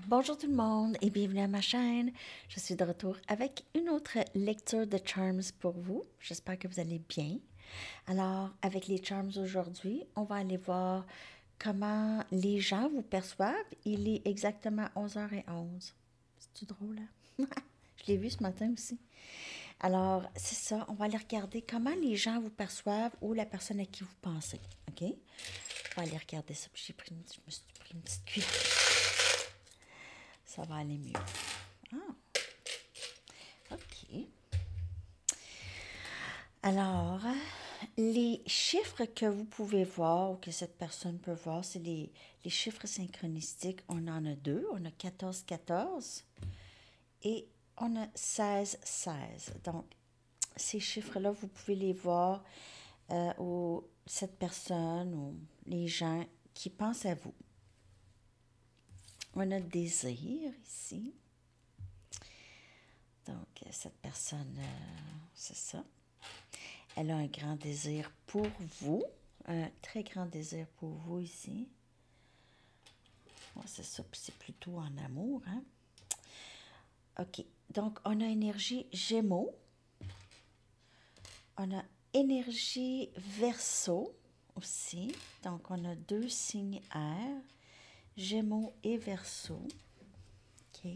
Bonjour tout le monde et bienvenue à ma chaîne. Je suis de retour avec une autre lecture de Charms pour vous. J'espère que vous allez bien. Alors, avec les Charms aujourd'hui, on va aller voir comment les gens vous perçoivent. Il est exactement 11h11. C'est-tu drôle, hein? Je l'ai vu ce matin aussi. Alors, c'est ça, on va aller regarder comment les gens vous perçoivent ou la personne à qui vous pensez. OK? On va aller regarder ça. Je me suis pris une petite cuillère. Ça va aller mieux. Ah, OK. Alors, les chiffres que vous pouvez voir ou que cette personne peut voir, c'est les chiffres synchronistiques. On en a deux. On a 14-14 et on a 16-16. Donc, ces chiffres-là, vous pouvez les voir ou cette personne ou les gens qui pensent à vous. On a désir ici. Donc, cette personne, c'est ça. Elle a un grand désir pour vous, un très grand désir pour vous ici. Ouais, c'est ça, puis c'est plutôt en amour, hein? OK, donc on a énergie Gémeaux, on a énergie Verseau aussi, donc on a deux signes air, Gémeaux et Verseau. OK.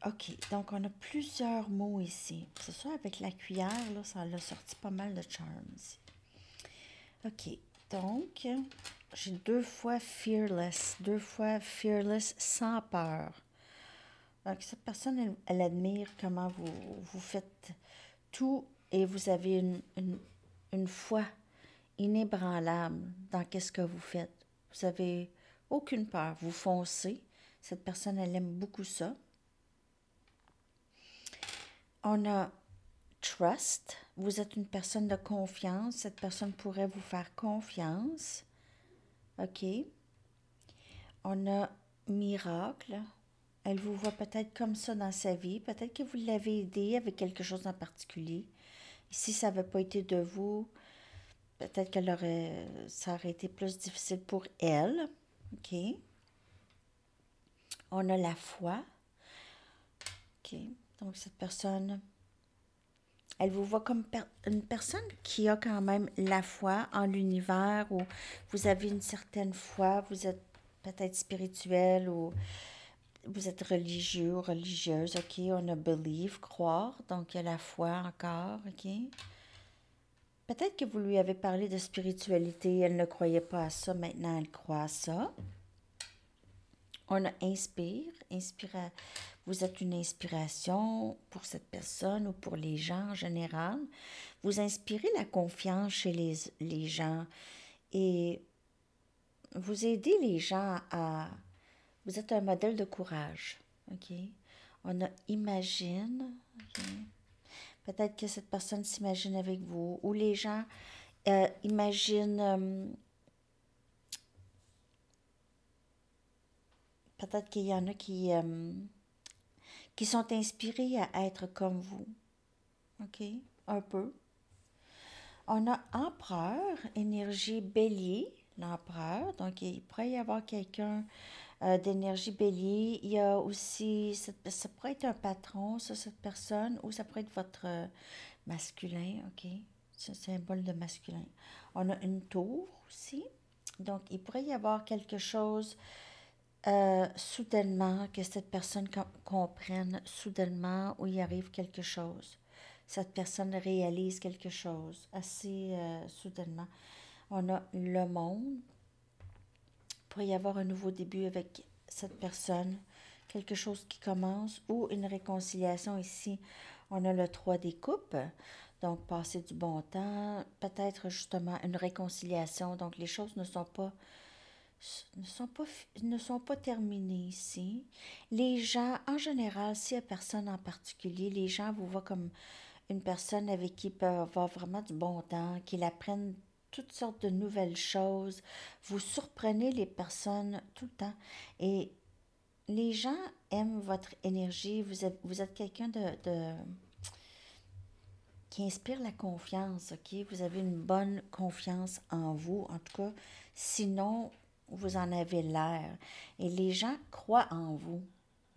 OK, donc on a plusieurs mots ici. C'est ça, avec la cuillère, là, ça a sorti pas mal de charms. OK, donc, j'ai deux fois fearless sans peur. Donc, cette personne, elle admire comment vous faites tout et vous avez une foi inébranlable dans qu'est-ce que vous faites. Vous avez aucune peur, vous foncez. Cette personne, elle aime beaucoup ça. On a trust. Vous êtes une personne de confiance. Cette personne pourrait vous faire confiance. OK. On a miracle. Elle vous voit peut-être comme ça dans sa vie. Peut-être que vous l'avez aidé avec quelque chose en particulier. Si ça n'avait pas été de vous, peut-être ça aurait été plus difficile pour elle. OK. On a la foi. OK. Donc, cette personne, elle vous voit comme une personne qui a quand même la foi en l'univers, où vous avez une certaine foi, vous êtes peut-être spirituel ou vous êtes religieux ou religieuse. OK, on a believe, croire, donc il y a la foi encore. OK. Peut-être que vous lui avez parlé de spiritualité, elle ne croyait pas à ça, maintenant elle croit à ça. On a inspire, vous êtes une inspiration pour cette personne ou pour les gens en général. Vous inspirez la confiance chez les gens et vous aidez les gens à... Vous êtes un modèle de courage. OK? On a imagine. OK? Peut-être que cette personne s'imagine avec vous ou les gens imaginent... peut-être qu'il y en a qui sont inspirés à être comme vous. OK? Un peu. On a empereur, énergie bélier, l'empereur. Donc, il pourrait y avoir quelqu'un d'énergie bélier. Il y a aussi, ça pourrait être un patron, ça, cette personne, ou ça pourrait être votre masculin. OK? C'est un symbole de masculin. On a une tour aussi. Donc, il pourrait y avoir quelque chose soudainement, que cette personne comprenne soudainement où il arrive quelque chose. Cette personne réalise quelque chose assez soudainement. On a le monde. Il pourrait y avoir un nouveau début avec cette personne, quelque chose qui commence ou une réconciliation ici. On a le 3 des coupes, donc passer du bon temps, peut-être justement une réconciliation. Donc les choses ne sont pas terminées ici. Les gens, en général, s'il n'y a personne en particulier, les gens vous voient comme une personne avec qui peut avoir vraiment du bon temps, qu'ils apprennent toutes sortes de nouvelles choses. Vous surprenez les personnes tout le temps. Et les gens aiment votre énergie. Vous êtes quelqu'un qui inspire la confiance, OK? Vous avez une bonne confiance en vous. En tout cas, sinon, vous en avez l'air. Et les gens croient en vous.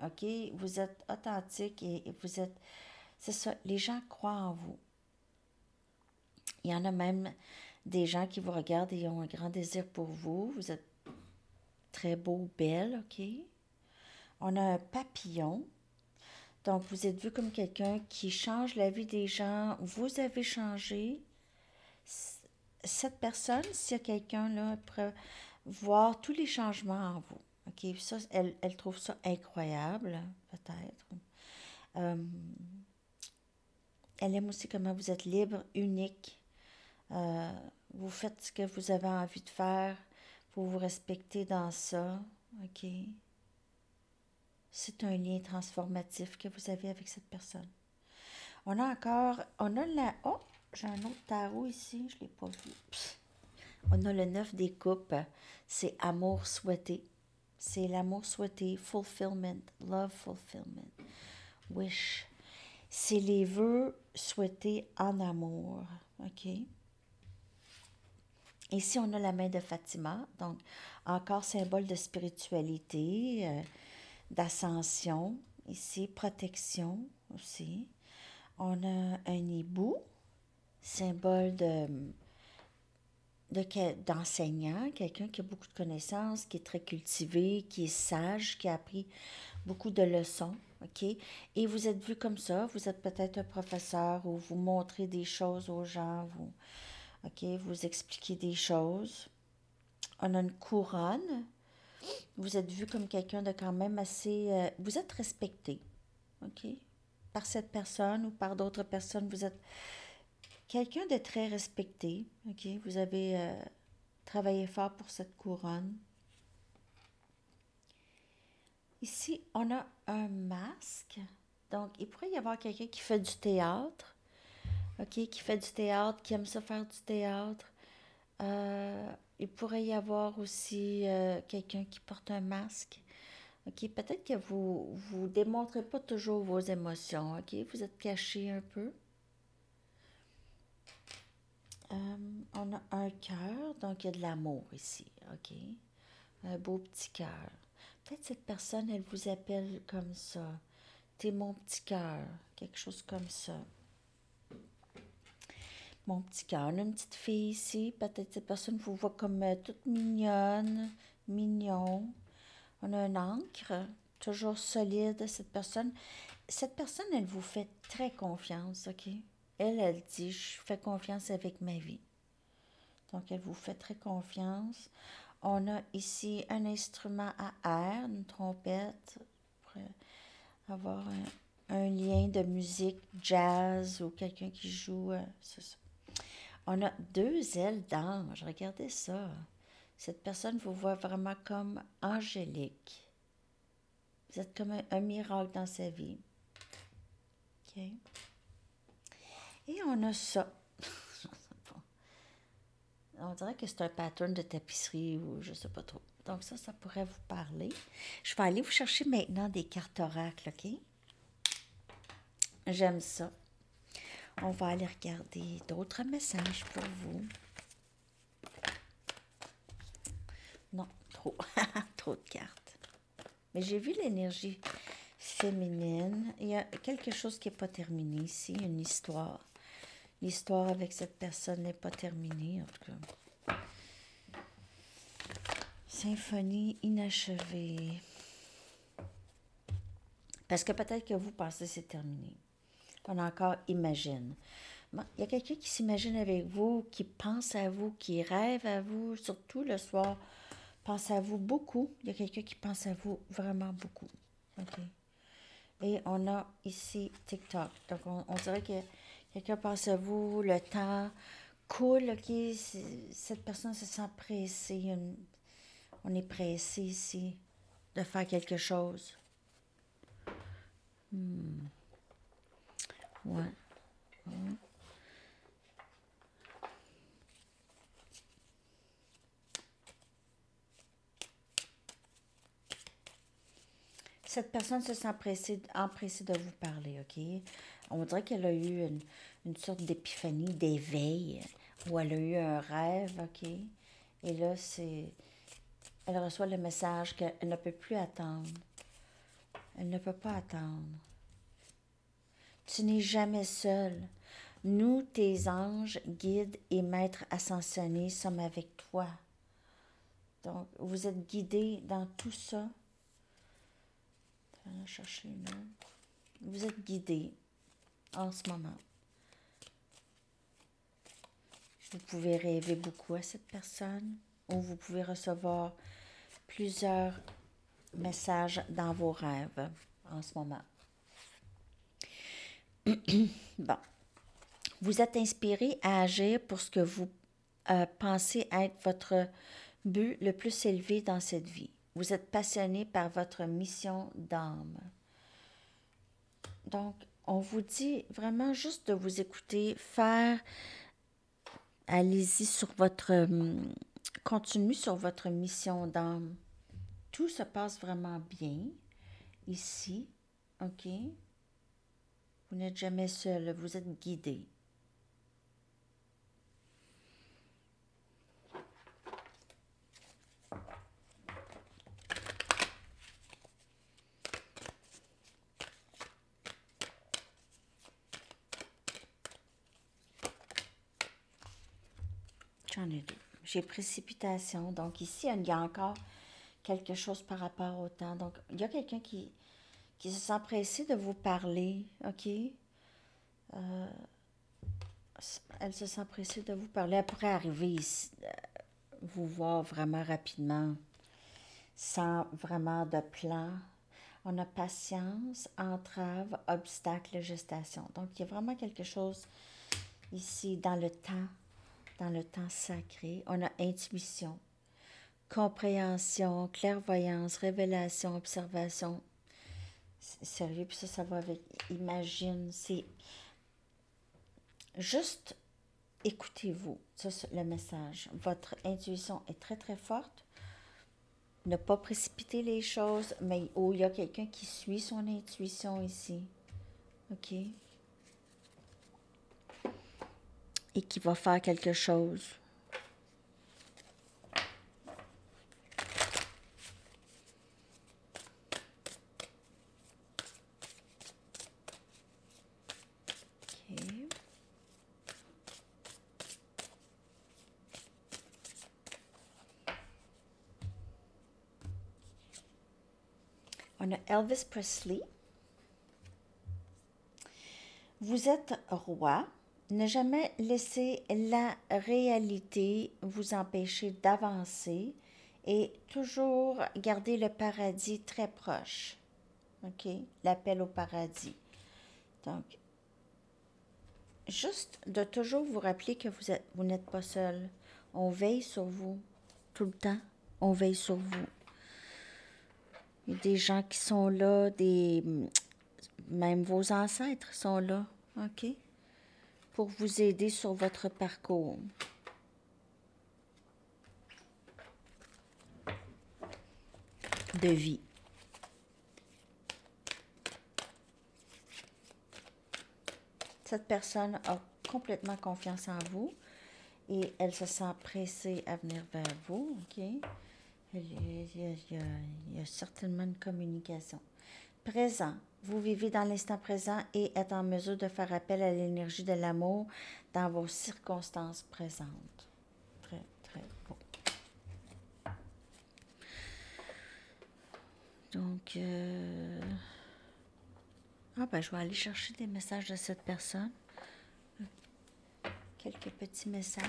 OK? Vous êtes authentique et vous êtes... C'est ça, les gens croient en vous. Il y en a même des gens qui vous regardent et ont un grand désir pour vous. Vous êtes très beau, belle, OK? On a un papillon. Donc, vous êtes vu comme quelqu'un qui change la vie des gens. Vous avez changé. Cette personne, s'il y a quelqu'un là, pourrait voir tous les changements en vous. OK? Ça, elle trouve ça incroyable, peut-être. Euh, elle aime aussi comment vous êtes libre, unique. Euh, vous faites ce que vous avez envie de faire. Vous vous respectez dans ça. OK? C'est un lien transformatif que vous avez avec cette personne. On a oh, j'ai un autre tarot ici, je ne l'ai pas vu. On a le 9 des coupes, c'est amour souhaité. C'est l'amour souhaité, fulfillment, love fulfillment, wish. C'est les vœux souhaités en amour, OK? Ici, on a la main de Fatima, donc encore symbole de spiritualité, d'ascension. Ici, protection aussi. On a un hibou, symbole d'enseignant, quelqu'un qui a beaucoup de connaissances, qui est très cultivé, qui est sage, qui a appris beaucoup de leçons, OK? Et vous êtes vu comme ça, vous êtes peut-être un professeur ou vous montrez des choses aux gens, vous, OK? Vous expliquez des choses. On a une couronne. Vous êtes vu comme quelqu'un de quand même assez... vous êtes respecté, OK? Par cette personne ou par d'autres personnes, vous êtes quelqu'un de très respecté, OK? Vous avez travaillé fort pour cette couronne. Ici, on a un masque. Donc, il pourrait y avoir quelqu'un qui fait du théâtre, OK? Qui fait du théâtre, qui aime ça faire du théâtre. Il pourrait y avoir aussi quelqu'un qui porte un masque. OK? Peut-être que vous démontrez pas toujours vos émotions, OK? Vous êtes caché un peu. On a un cœur, donc il y a de l'amour ici, OK? Un beau petit cœur. Peut-être cette personne, elle vous appelle comme ça. T'es mon petit cœur, quelque chose comme ça. Mon petit cœur. On a une petite fille ici. Peut-être cette personne vous voit comme toute mignonne, mignon. On a un encre, toujours solide, cette personne, elle vous fait très confiance, OK? Elle dit, je fais confiance avec ma vie. Donc, elle vous fait très confiance. On a ici un instrument à air, une trompette, pour avoir un lien de musique jazz ou quelqu'un qui joue, c'est ça. On a deux ailes d'ange, regardez ça. Cette personne vous voit vraiment comme angélique. Vous êtes comme un miracle dans sa vie. OK? Et on a ça. On dirait que c'est un pattern de tapisserie ou je sais pas trop. Donc ça pourrait vous parler. Je vais aller vous chercher maintenant des cartes oracles, OK? J'aime ça. On va aller regarder d'autres messages pour vous. Non, trop. Trop de cartes. Mais j'ai vu l'énergie féminine. Il y a quelque chose qui n'est pas terminé ici, une histoire. L'histoire avec cette personne n'est pas terminée, en tout cas. Symphonie inachevée. Parce que peut-être que vous pensez que c'est terminé. On a encore imagine. Bon, il y a quelqu'un qui s'imagine avec vous, qui pense à vous, qui rêve à vous, surtout le soir, pense à vous beaucoup. Il y a quelqu'un qui pense à vous vraiment beaucoup. OK. Et on a ici TikTok. Donc, on dirait que quelqu'un pense à vous, le temps coule, OK? Cette personne se sent pressée. On est pressé ici de faire quelque chose. Ouais. Cette personne se sent empressée de vous parler, OK? On dirait qu'elle a eu une sorte d'épiphanie, d'éveil, ou elle a eu un rêve, OK? Et là, elle reçoit le message qu'elle ne peut plus attendre. Elle ne peut pas attendre. Tu n'es jamais seul. Nous, tes anges, guides et maîtres ascensionnés, sommes avec toi. Donc, vous êtes guidés dans tout ça. On va chercher une autre. Vous êtes guidés en ce moment. Vous pouvez rêver beaucoup à cette personne ou vous pouvez recevoir plusieurs messages dans vos rêves en ce moment. Bon. Vous êtes inspiré à agir pour ce que vous pensez être votre but le plus élevé dans cette vie. Vous êtes passionné par votre mission d'âme. Donc, on vous dit vraiment juste de vous écouter, allez-y sur votre, continuez sur votre mission d'âme. Tout se passe vraiment bien ici, ok? Vous n'êtes jamais seul, vous êtes guidé. J'en ai deux. J'ai précipitation. Donc ici, il y a encore quelque chose par rapport au temps. Donc, il y a quelqu'un qui se sent pressé de vous parler, OK? Elle se sent pressée de vous parler. Elle pourrait arriver ici, vous voir vraiment rapidement, sans vraiment de plan. On a patience, entrave, obstacle, gestation. Donc, il y a vraiment quelque chose ici dans le temps sacré. On a intuition, compréhension, clairvoyance, révélation, observation. Sérieux, puis ça va avec imagine. C'est juste écoutez-vous, ça, c'est le message. Votre intuition est très, très forte. Ne pas précipiter les choses, mais il y a quelqu'un qui suit son intuition ici. OK? Et qui va faire quelque chose. OK. On a Elvis Presley. Vous êtes roi. Ne jamais laisser la réalité vous empêcher d'avancer et toujours garder le paradis très proche. OK? L'appel au paradis. Donc, juste de toujours vous rappeler que vous n'êtes pas seul. On veille sur vous tout le temps. On veille sur vous. Il y a des gens qui sont là, même vos ancêtres sont là, OK? Pour vous aider sur votre parcours. De vie. Cette personne a complètement confiance en vous et elle se sent pressée à venir vers vous, OK? Il y a certainement une communication. Présent. Vous vivez dans l'instant présent et êtes en mesure de faire appel à l'énergie de l'amour dans vos circonstances présentes. Très, très beau. Donc, je vais aller chercher des messages de cette personne. Quelques petits messages.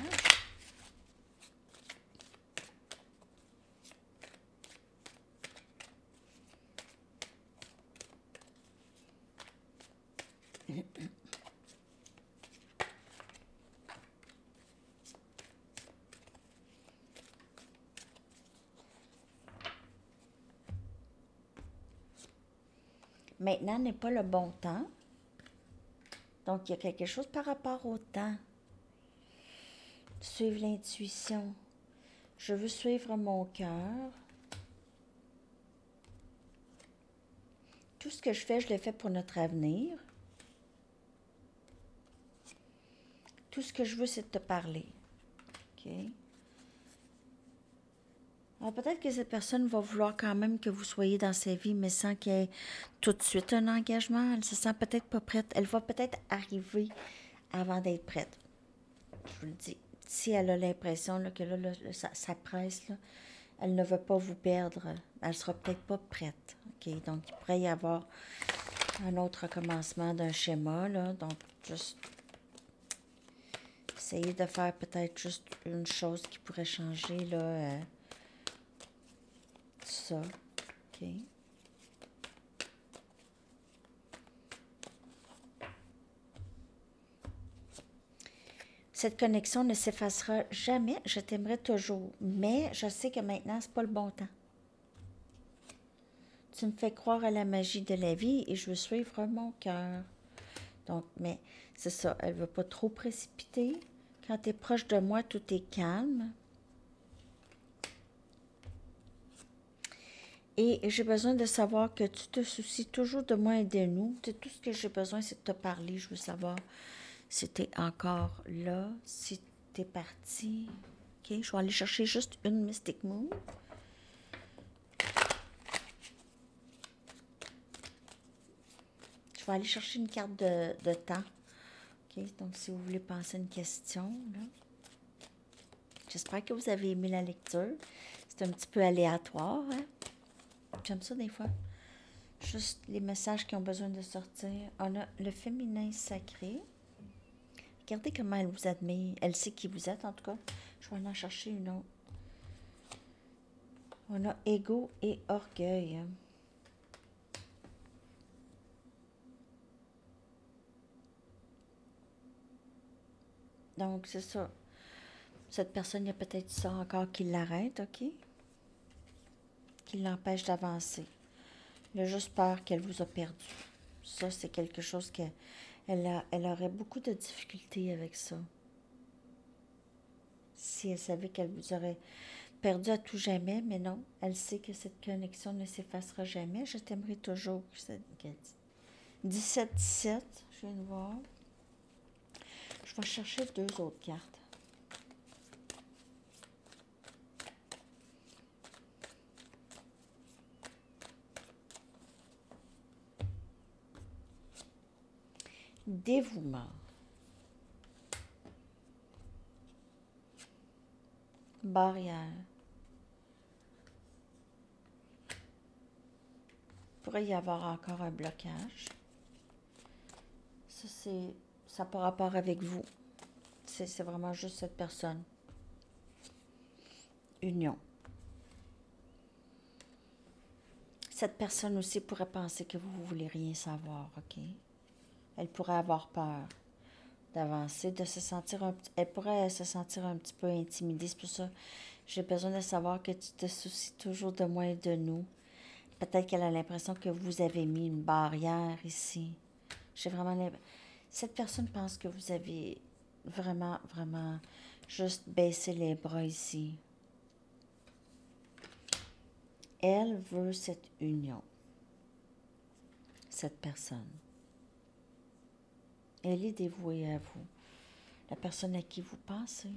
Maintenant n'est pas le bon temps. Donc, il y a quelque chose par rapport au temps. Suivre l'intuition. Je veux suivre mon cœur. Tout ce que je fais, je le fais pour notre avenir. Tout ce que je veux, c'est de te parler. OK? Alors peut-être que cette personne va vouloir quand même que vous soyez dans sa vie, mais sans qu'il y ait tout de suite un engagement. Elle se sent peut-être pas prête. Elle va peut-être arriver avant d'être prête. Je vous le dis. Si elle a l'impression là, que là, ça presse, là, elle ne veut pas vous perdre. Elle sera peut-être pas prête. OK? Donc, il pourrait y avoir un autre recommencement d'un schéma, là. Donc, juste essayer de faire peut-être juste une chose qui pourrait changer, là. Ça. OK? Cette connexion ne s'effacera jamais. Je t'aimerai toujours. Mais je sais que maintenant, c'est pas le bon temps. Tu me fais croire à la magie de la vie et je veux suivre mon cœur. Donc, mais c'est ça. Elle ne veut pas trop précipiter. Quand tu es proche de moi, tout est calme. Et j'ai besoin de savoir que tu te soucies toujours de moi et de nous. Tout ce que j'ai besoin, c'est de te parler. Je veux savoir si tu es encore là, si tu es parti. OK, je vais aller chercher juste une Mystic Moon. Je vais aller chercher une carte de temps. OK, donc si vous voulez penser à une question, là. J'espère que vous avez aimé la lecture. C'est un petit peu aléatoire, hein? J'aime ça des fois. Juste les messages qui ont besoin de sortir. On a le féminin sacré. Regardez comment elle vous admire. Elle sait qui vous êtes, en tout cas. Je vais en chercher une autre. On a ego et orgueil. Donc, c'est ça. Cette personne, il y a peut-être ça encore qui l'arrête, OK? Qui l'empêche d'avancer. Elle a juste peur qu'elle vous a perdu. Ça, c'est quelque chose qu'elle elle aurait beaucoup de difficultés avec ça. Si elle savait qu'elle vous aurait perdu à tout jamais, mais non, elle sait que cette connexion ne s'effacera jamais. Je t'aimerai toujours. 17-17, je viens de voir. Je vais chercher deux autres cartes. Dévouement. Barrière. Il pourrait y avoir encore un blocage. Ça n'a pas rapport avec vous. C'est vraiment juste cette personne. Union. Cette personne aussi pourrait penser que vous ne voulez rien savoir, OK? Elle pourrait avoir peur d'avancer, de se sentir elle pourrait se sentir un petit peu intimidée. C'est pour ça j'ai besoin de savoir que tu te soucies toujours de moi et de nous. Peut-être qu'elle a l'impression que vous avez mis une barrière ici. J'ai vraiment l'impression... Cette personne pense que vous avez vraiment, vraiment juste baissé les bras ici. Elle veut cette union. Cette personne. Elle est dévouée à vous. La personne à qui vous pensez.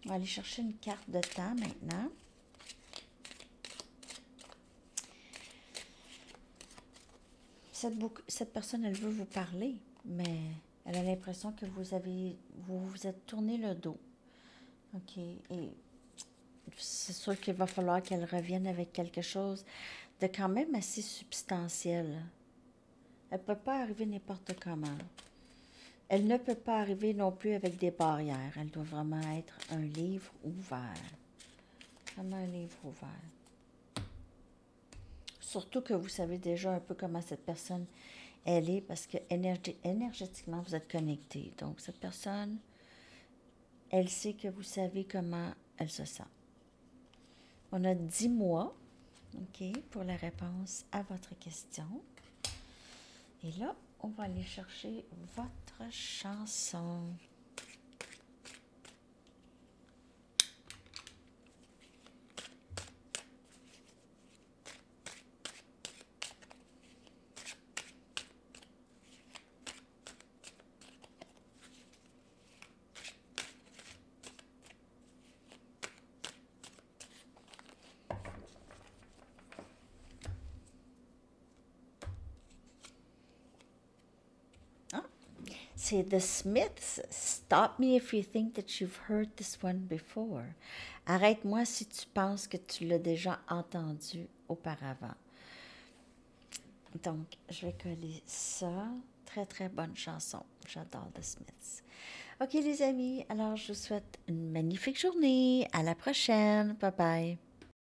On va aller chercher une carte de temps maintenant. Cette personne, elle veut vous parler, mais elle a l'impression que vous vous êtes tourné le dos. OK? Et c'est sûr qu'il va falloir qu'elle revienne avec quelque chose de quand même assez substantiel. Elle ne peut pas arriver n'importe comment. Elle ne peut pas arriver non plus avec des barrières. Elle doit vraiment être un livre ouvert. Vraiment un livre ouvert. Surtout que vous savez déjà un peu comment cette personne, elle est, parce que énergétiquement, vous êtes connectés. Donc, cette personne, elle sait que vous savez comment elle se sent. On a 10 mois, OK, pour la réponse à votre question. Et là, on va aller chercher votre chanson. c'est The Smiths. Stop me if you think that you've heard this one before. Arrête-moi si tu penses que tu l'as déjà entendu auparavant. Donc, je vais coller ça. Très, très bonne chanson. J'adore The Smiths. OK, les amis, alors je vous souhaite une magnifique journée. À la prochaine. Bye bye.